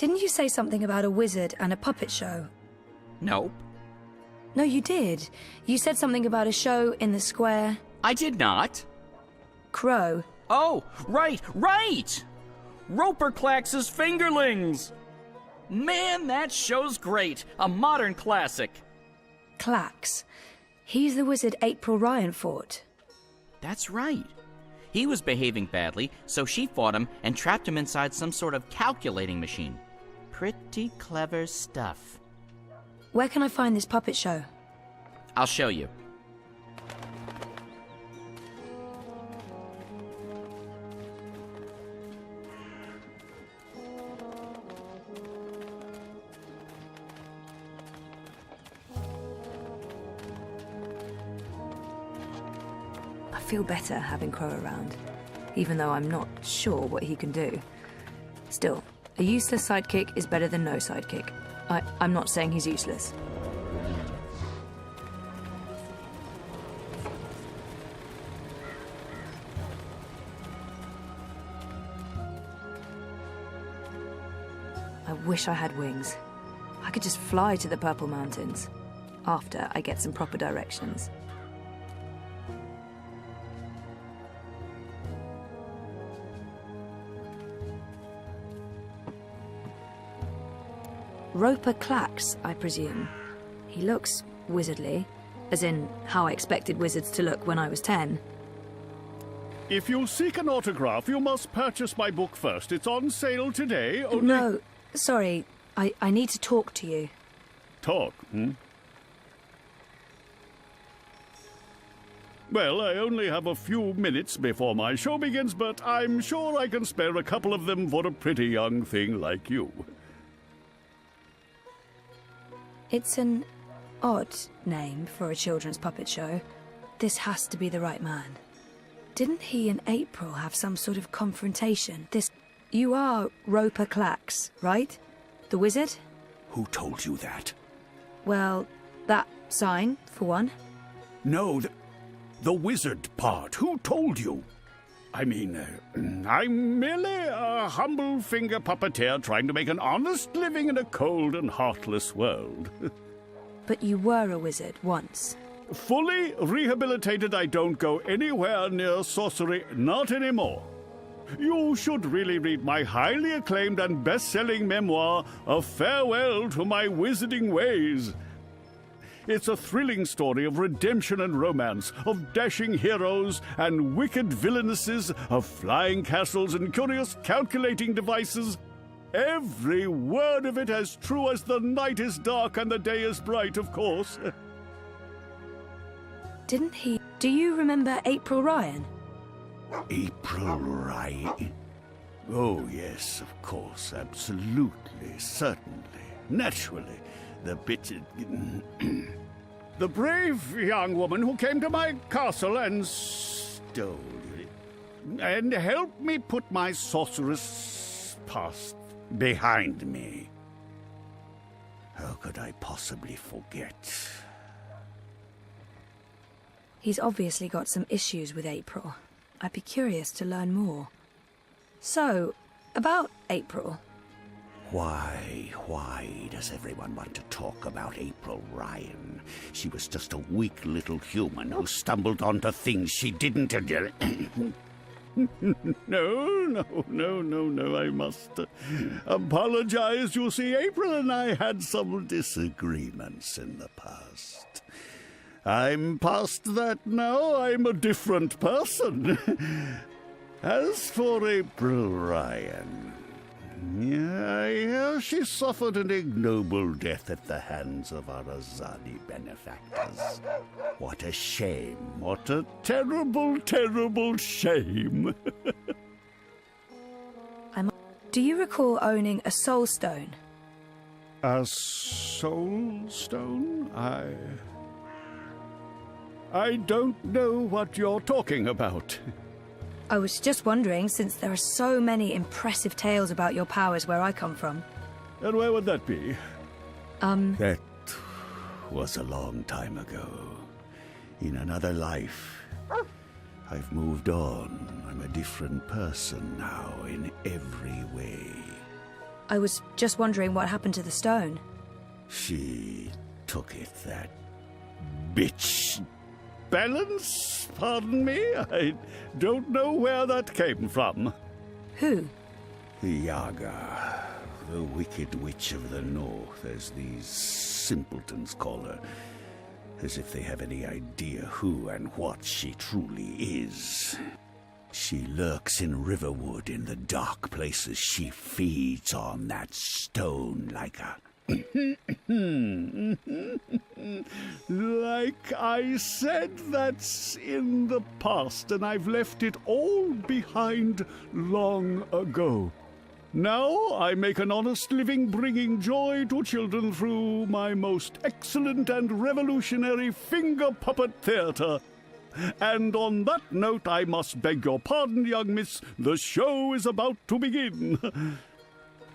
Didn't you say something about a wizard and a puppet show? Nope. No, you did. You said something about a show in the square. I did not. Crow. Oh, right! Roper Klacks' Fingerlings! Man, that show's great. A modern classic. Klacks. He's the wizard April Ryan fought. That's right. He was behaving badly, so she fought him and trapped him inside some sort of calculating machine. Pretty clever stuff. Where can I find this puppet show? I'll show you. I feel better having Crow around, even though I'm not sure what he can do. Still, a useless sidekick is better than no sidekick. I'm not saying he's useless. I wish I had wings. I could just fly to the Purple Mountains, after I get some proper directions. Roper Klacks, I presume. He looks wizardly, as in how I expected wizards to look when I was 10. If you seek an autograph, you must purchase my book first. It's on sale today, only... No, sorry. I need to talk to you. Talk, hmm? Well, I only have a few minutes before my show begins, but I'm sure I can spare a couple of them for a pretty young thing like you. It's an odd name for a children's puppet show. This has to be the right man. Didn't he and April have some sort of confrontation? You are Roper Klacks, right? The wizard? Who told you that? Well, that sign, for one. No, the wizard part. Who told you? I mean, I'm merely a humble finger puppeteer trying to make an honest living in a cold and heartless world. But you were a wizard once. Fully rehabilitated, I don't go anywhere near sorcery, not anymore. You should really read my highly acclaimed and best-selling memoir, A Farewell to My Wizarding Ways. It's a thrilling story of redemption and romance, of dashing heroes and wicked villainesses, of flying castles and curious calculating devices. Every word of it as true as the night is dark and the day is bright, of course. Didn't he... Do you remember April Ryan? April Ryan? Oh, yes, of course, absolutely, certainly, naturally. The bit... The brave young woman who came to my castle and stole it, and helped me put my sorceress past behind me. How could I possibly forget? He's obviously got some issues with April. I'd be curious to learn more. So, about April. Why does everyone want to talk about April Ryan? She was just a weak little human who stumbled onto things she didn't... No, I must apologize. You see, April and I had some disagreements in the past. I'm past that now. I'm a different person. As for April Ryan... Yeah, I hear she suffered an ignoble death at the hands of our Azadi benefactors. What a shame. What a terrible, terrible shame. Do you recall owning a soul stone? A soul stone? I don't know what you're talking about. I was just wondering, since there are so many impressive tales about your powers where I come from. And where would that be? That was a long time ago. In another life. I've moved on. I'm a different person now in every way. I was just wondering what happened to the stone. She took it, that bitch. Balance? Pardon me? I don't know where that came from. Who? The Yaga, the wicked witch of the north, as these simpletons call her. As if they have any idea who and what she truly is. She lurks in Riverwood in the dark places. She feeds on that stone like a... Like I said, that's in the past, and I've left it all behind long ago. Now I make an honest living bringing joy to children through my most excellent and revolutionary finger puppet theatre. And on that note, I must beg your pardon, young miss. The show is about to begin.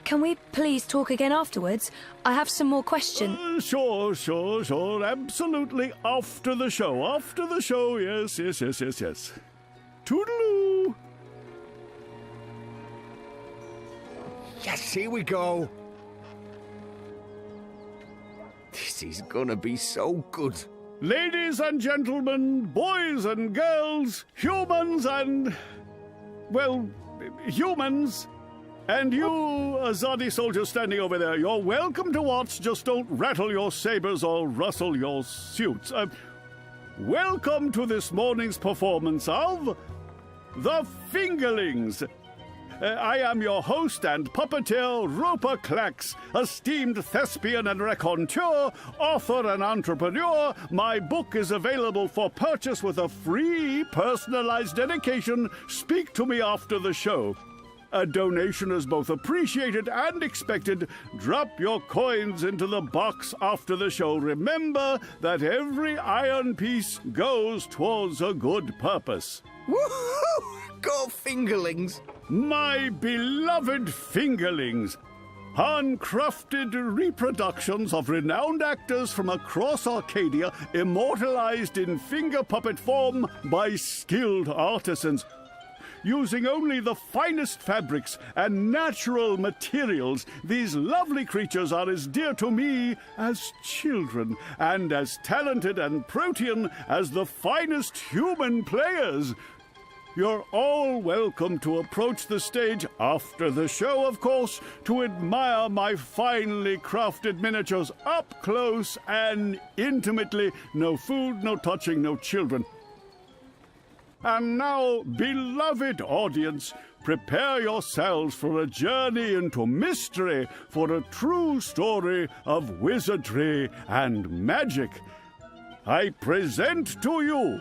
Can we please talk again afterwards? I have some more questions. Sure. Absolutely. After the show. Yes. Toodaloo. Yes, here we go. This is gonna be so good. Ladies and gentlemen, boys and girls, humans and... well, humans... and you, Azadi soldier standing over there, you're welcome to watch, just don't rattle your sabers or rustle your suits. Welcome to this morning's performance of... The Fingerlings. I am your host and puppeteer, Roper Klacks, esteemed thespian and raconteur, author and entrepreneur. My book is available for purchase with a free personalized dedication. Speak to me after the show. A donation is both appreciated and expected. Drop your coins into the box after the show. Remember that every iron piece goes towards a good purpose. Woohoo! Go Fingerlings! My beloved Fingerlings! Handcrafted reproductions of renowned actors from across Arcadia, immortalized in finger puppet form by skilled artisans. Using only the finest fabrics and natural materials, these lovely creatures are as dear to me as children, and as talented and protean as the finest human players. You're all welcome to approach the stage after the show, of course, to admire my finely crafted miniatures up close and intimately. No food, no touching, no children. And now, beloved audience, prepare yourselves for a journey into mystery, for a true story of wizardry and magic. I present to you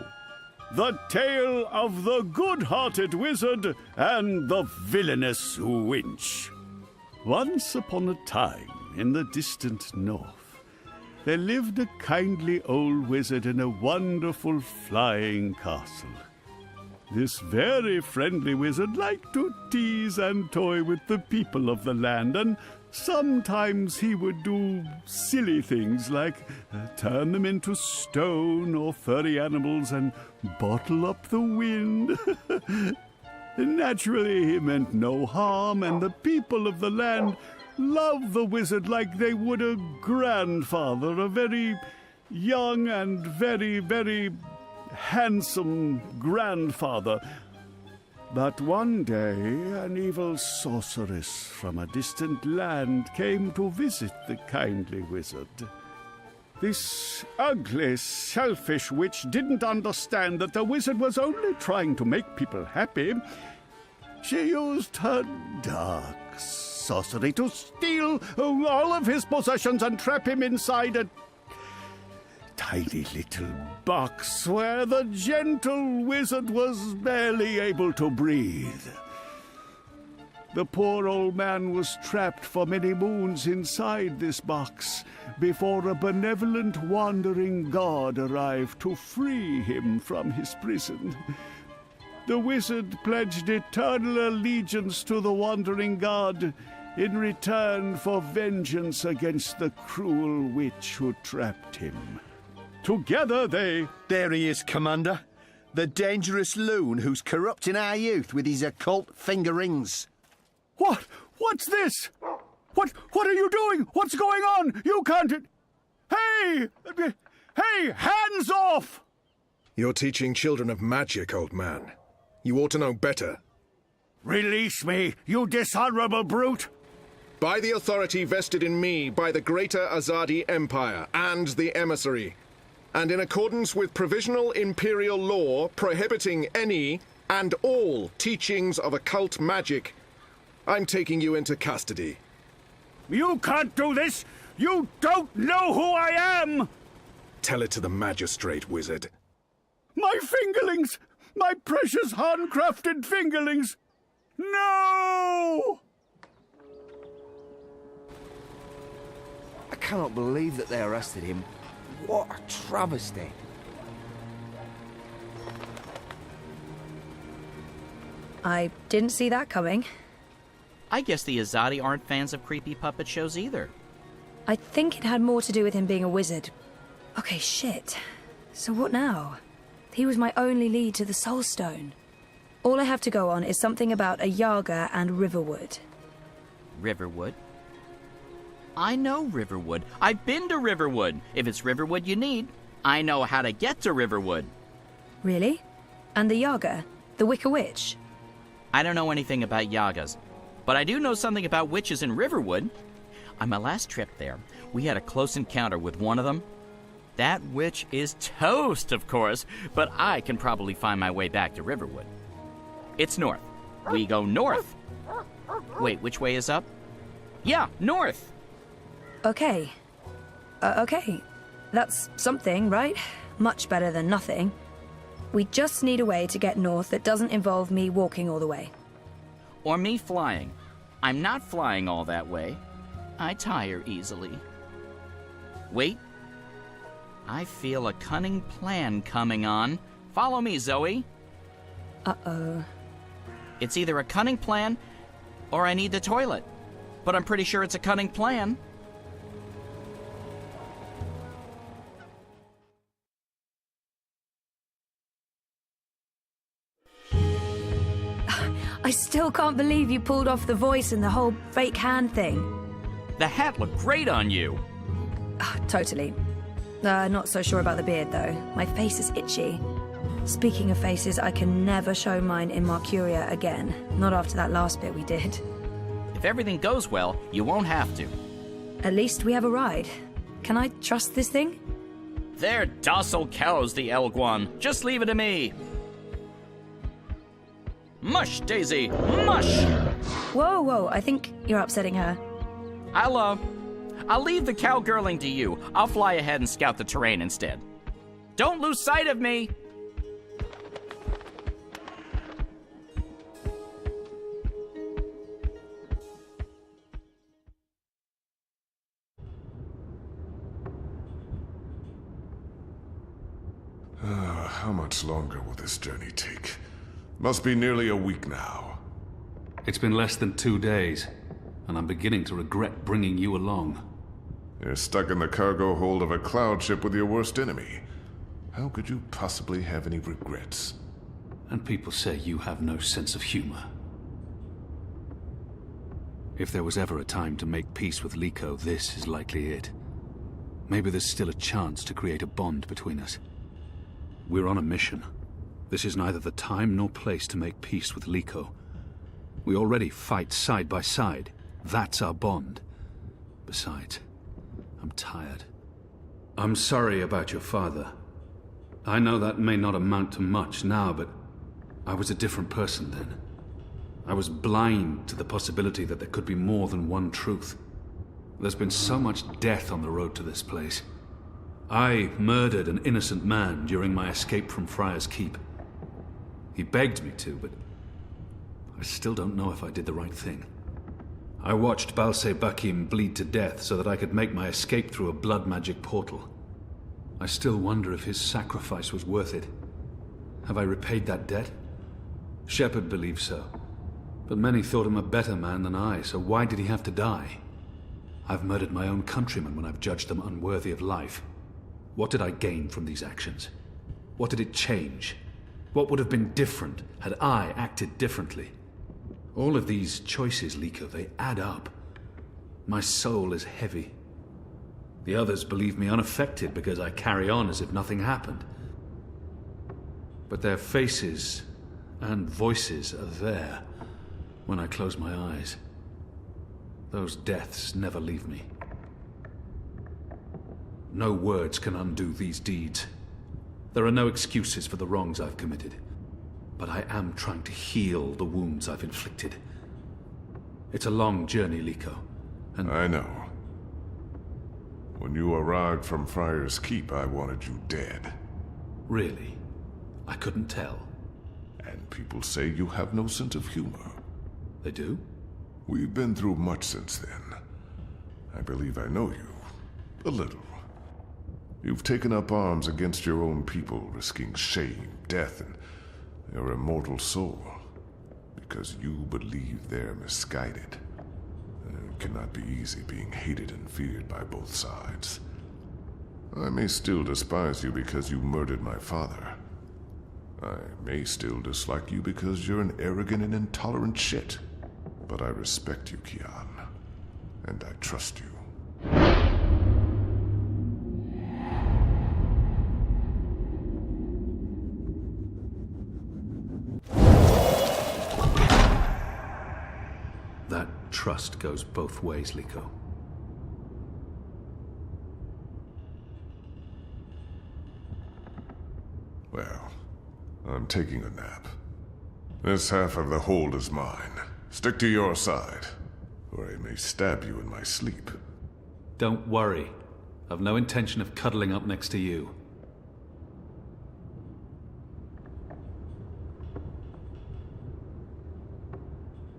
the tale of the good-hearted wizard and the villainous winch. Once upon a time, in the distant north, there lived a kindly old wizard in a wonderful flying castle. This very friendly wizard liked to tease and toy with the people of the land, and sometimes he would do silly things like turn them into stone or furry animals and bottle up the wind. Naturally, he meant no harm, and the people of the land loved the wizard like they would a grandfather, a very young and very, very handsome grandfather. But one day, an evil sorceress from a distant land came to visit the kindly wizard. This ugly, selfish witch didn't understand that the wizard was only trying to make people happy. She used her dark sorcery to steal all of his possessions and trap him inside a tiny little box where the gentle wizard was barely able to breathe. The poor old man was trapped for many moons inside this box before a benevolent wandering god arrived to free him from his prison. The wizard pledged eternal allegiance to the wandering god in return for vengeance against the cruel witch who trapped him. Together they... There he is, Commander. The dangerous loon who's corrupting our youth with his occult finger rings. What? What's this? What are you doing? What's going on? You can't... Hey! Hey, hands off! You're teaching children of magic, old man. You ought to know better. Release me, you dishonorable brute! By the authority vested in me by the Greater Azadi Empire and the Emissary, and in accordance with provisional imperial law prohibiting any and all teachings of occult magic, I'm taking you into custody. You can't do this! You don't know who I am! Tell it to the magistrate, wizard. My fingerlings! My precious handcrafted fingerlings! No! I cannot believe that they arrested him. What a travesty. I didn't see that coming. I guess the Azadi aren't fans of creepy puppet shows either. I think it had more to do with him being a wizard. Okay, shit. So what now? He was my only lead to the Soul Stone. All I have to go on is something about a Yaga and Riverwood. Riverwood? I know Riverwood. I've been to Riverwood. If it's Riverwood you need, I know how to get to Riverwood. Really? And the Yaga? The Wicker Witch? I don't know anything about Yagas, but I do know something about witches in Riverwood. On my last trip there, we had a close encounter with one of them. That witch is toast, of course, but I can probably find my way back to Riverwood. It's north. We go north. Wait, which way is up? Yeah, north. Okay. Okay. That's something, right? Much better than nothing. We just need a way to get north that doesn't involve me walking all the way. Or me flying. I'm not flying all that way. I tire easily. Wait. I feel a cunning plan coming on. Follow me, Zoe. Uh-oh. It's either a cunning plan, or I need the toilet. But I'm pretty sure it's a cunning plan. I still can't believe you pulled off the voice and the whole fake hand thing. The hat looked great on you. Totally. Not so sure about the beard, though. My face is itchy. Speaking of faces, I can never show mine in Marcuria again. Not after that last bit we did. If everything goes well, you won't have to. At least we have a ride. Can I trust this thing? They're docile cows, the Elguan. Just leave it to me. Mush, Daisy! Mush! Whoa, whoa, I think you're upsetting her. I'll leave the cowgirling to you. I'll fly ahead and scout the terrain instead. Don't lose sight of me! How much longer will this journey take? Must be nearly a week now. It's been less than 2 days, and I'm beginning to regret bringing you along. You're stuck in the cargo hold of a cloud ship with your worst enemy. How could you possibly have any regrets? And people say you have no sense of humor. If there was ever a time to make peace with Liko, this is likely it. Maybe there's still a chance to create a bond between us. We're on a mission. This is neither the time nor place to make peace with Liko. We already fight side by side. That's our bond. Besides, I'm tired. I'm sorry about your father. I know that may not amount to much now, but I was a different person then. I was blind to the possibility that there could be more than one truth. There's been so much death on the road to this place. I murdered an innocent man during my escape from Friar's Keep. He begged me to, but I still don't know if I did the right thing. I watched Balse Bakim bleed to death so that I could make my escape through a blood magic portal. I still wonder if his sacrifice was worth it. Have I repaid that debt? Shepard believes so, but many thought him a better man than I, so why did he have to die? I've murdered my own countrymen when I've judged them unworthy of life. What did I gain from these actions? What did it change? What would have been different had I acted differently? All of these choices, Liko, they add up. My soul is heavy. The others believe me unaffected because I carry on as if nothing happened. But their faces and voices are there when I close my eyes. Those deaths never leave me. No words can undo these deeds. There are no excuses for the wrongs I've committed. But I am trying to heal the wounds I've inflicted. It's a long journey, Liko, and I know. When you arrived from Friar's Keep, I wanted you dead. really, I couldn't tell. And people say you have no sense of humor. They do? We've been through much since then. I believe I know you. A little. You've taken up arms against your own people, risking shame, death, and your immortal soul. Because you believe they're misguided. It cannot be easy being hated and feared by both sides. I may still despise you because you murdered my father. I may still dislike you because you're an arrogant and intolerant shit. But I respect you, Kian. And I trust you. That trust goes both ways, Liko. Well, I'm taking a nap. This half of the hold is mine. Stick to your side, or I may stab you in my sleep. Don't worry. I've no intention of cuddling up next to you.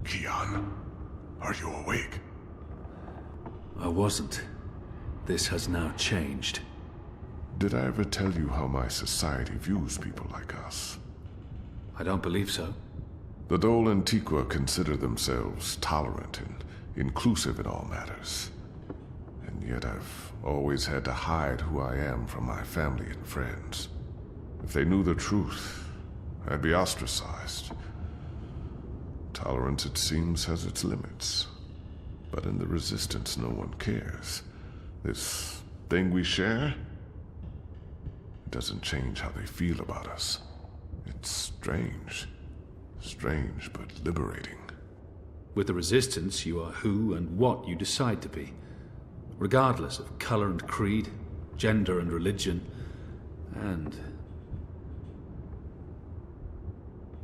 Kian, are you awake? I wasn't. This has now changed. Did I ever tell you how my society views people like us? I don't believe so. The Dole Antiqua consider themselves tolerant and inclusive in all matters. And yet I've always had to hide who I am from my family and friends. If they knew the truth, I'd be ostracized. Tolerance, it seems, has its limits. But in the Resistance, no one cares. This thing we share, it doesn't change how they feel about us. It's strange. Strange, but liberating. With the Resistance, you are who and what you decide to be. Regardless of color and creed, gender and religion, and...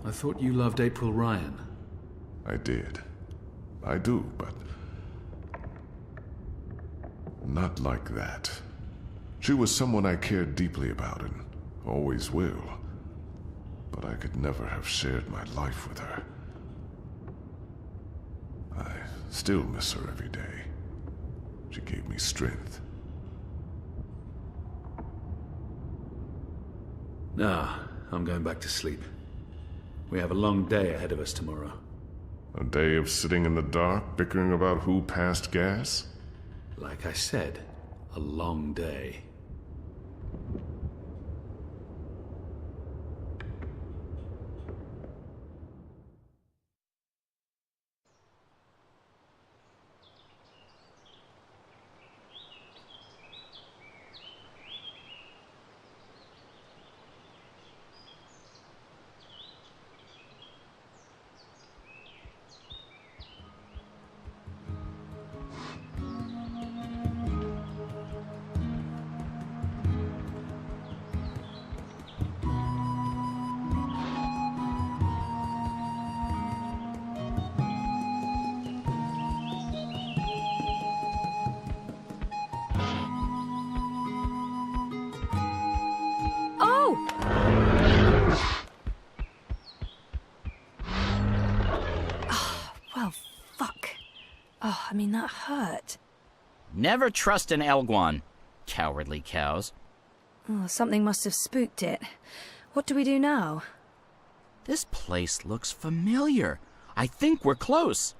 I thought you loved April Ryan. I did. I do, but... not like that. She was someone I cared deeply about and always will. But I could never have shared my life with her. I still miss her every day. She gave me strength. Nah, I'm going back to sleep. We have a long day ahead of us tomorrow. A day of sitting in the dark, bickering about who passed gas? Like I said, a long day. I mean, that hurt. Never trust an Elguan, cowardly cows. Oh, something must have spooked it. What do we do now? This place looks familiar. I think we're close.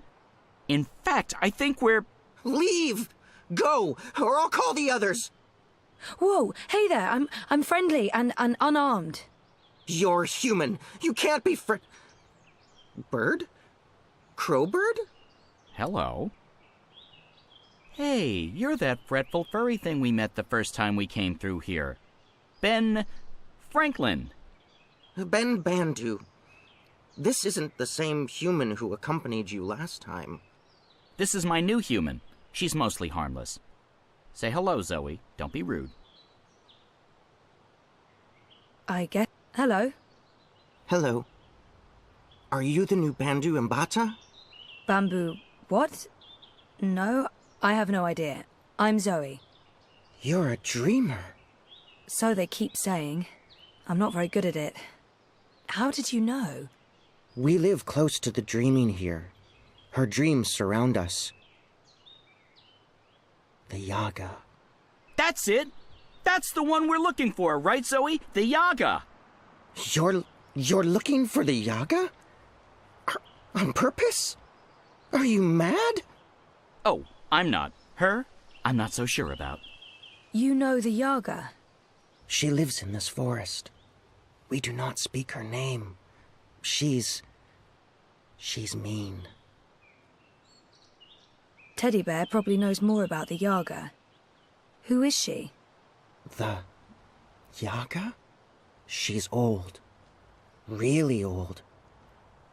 In fact, I think we're... Leave! Go, or I'll call the others! Whoa, hey there, I'm friendly and unarmed. You're human. You can't be Bird? Crowbird? Hello. Hey, you're that fretful furry thing we met the first time we came through here. Ben Franklin. Ben Bandu. This isn't the same human who accompanied you last time. This is my new human. She's mostly harmless. Say hello, Zoe. Don't be rude. I guess. Hello. Hello. Are you the new Bandu Mbata? Bamboo. What? No, I have no idea. I'm Zoe. You're a dreamer. So they keep saying. I'm not very good at it. How did you know? We live close to the dreaming here. Her dreams surround us. The Yaga. That's it! That's the one we're looking for, right, Zoe? The Yaga! You're looking for the Yaga? On purpose? Are you mad? Oh, I'm not. Her, I'm not so sure about. You know the Yaga? She lives in this forest. We do not speak her name. She's mean. Teddy Bear probably knows more about the Yaga. Who is she? The Yaga? She's old. Really old.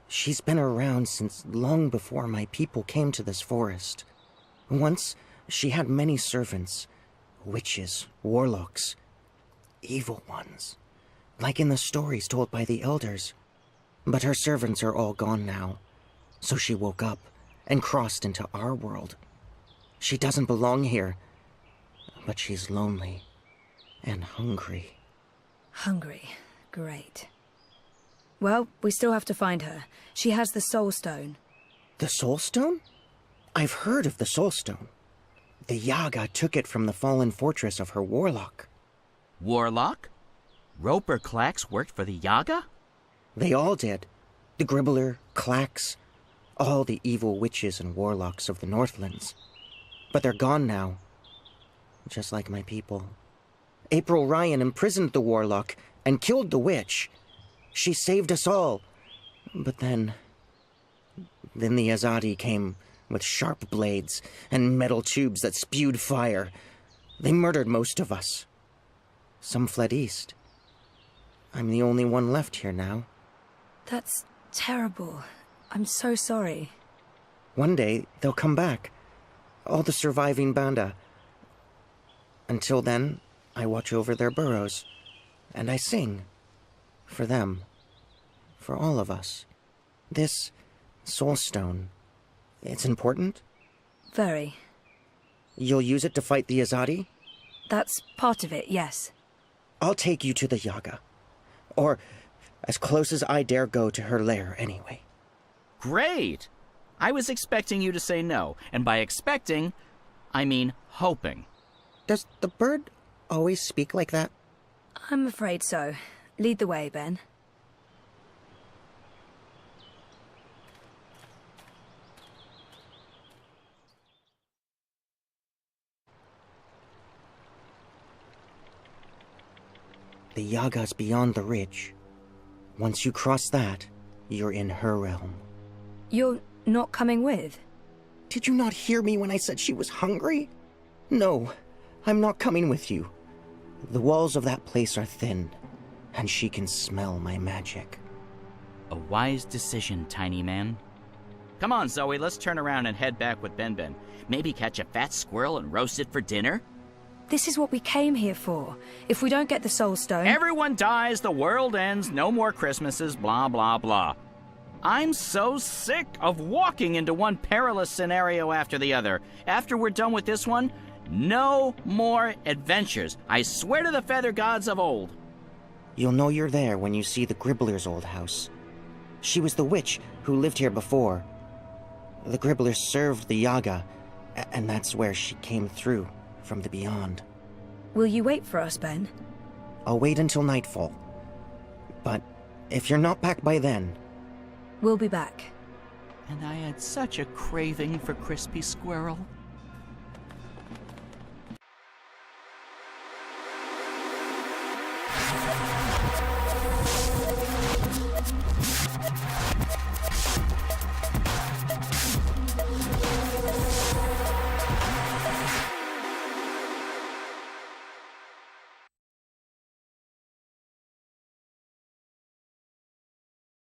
She's been around since long before my people came to this forest. Once, she had many servants. Witches, warlocks, evil ones. Like in the stories told by the elders. But her servants are all gone now. So she woke up and crossed into our world. She doesn't belong here. But she's lonely and hungry. Hungry. Great. Well, we still have to find her. She has the Soul Stone. The Soul Stone? I've heard of the Soul Stone. The Yaga took it from the fallen fortress of her warlock. Warlock? Roper Klacks worked for the Yaga? They all did. The Gribbler, Klacks, all the evil witches and warlocks of the Northlands. But they're gone now. Just like my people. April Ryan imprisoned the warlock and killed the witch. She saved us all. But then the Azadi came with sharp blades and metal tubes that spewed fire. They murdered most of us. Some fled east. I'm the only one left here now. That's terrible. I'm so sorry. One day, they'll come back. All the surviving Banda. Until then, I watch over their burrows. And I sing. For them. For all of us. This Soul Stone. It's important? Very. You'll use it to fight the Azadi? That's part of it, yes. I'll take you to the Yaga. Or as close as I dare go to her lair, anyway. Great! I was expecting you to say no, and by expecting, I mean hoping. Does the bird always speak like that? I'm afraid so. Lead the way, Ben. The Yaga's beyond the ridge. Once you cross that, you're in her realm. You're not coming with? Did you not hear me when I said she was hungry? No, I'm not coming with you. The walls of that place are thin, and she can smell my magic. A wise decision, tiny man. Come on, Zoe, let's turn around and head back with Ben Ben. Maybe catch a fat squirrel and roast it for dinner? This is what we came here for. If we don't get the Soul Stone... Everyone dies, the world ends, no more Christmases, blah, blah, blah. I'm so sick of walking into one perilous scenario after the other. After we're done with this one, no more adventures. I swear to the feather gods of old. You'll know you're there when you see the Gribbler's old house. She was the witch who lived here before. The Gribblers served the Yaga, and that's where she came through. From the beyond. Will you wait for us, Ben? I'll wait until nightfall. But if you're not back by then... We'll be back. And I had such a craving for crispy squirrel.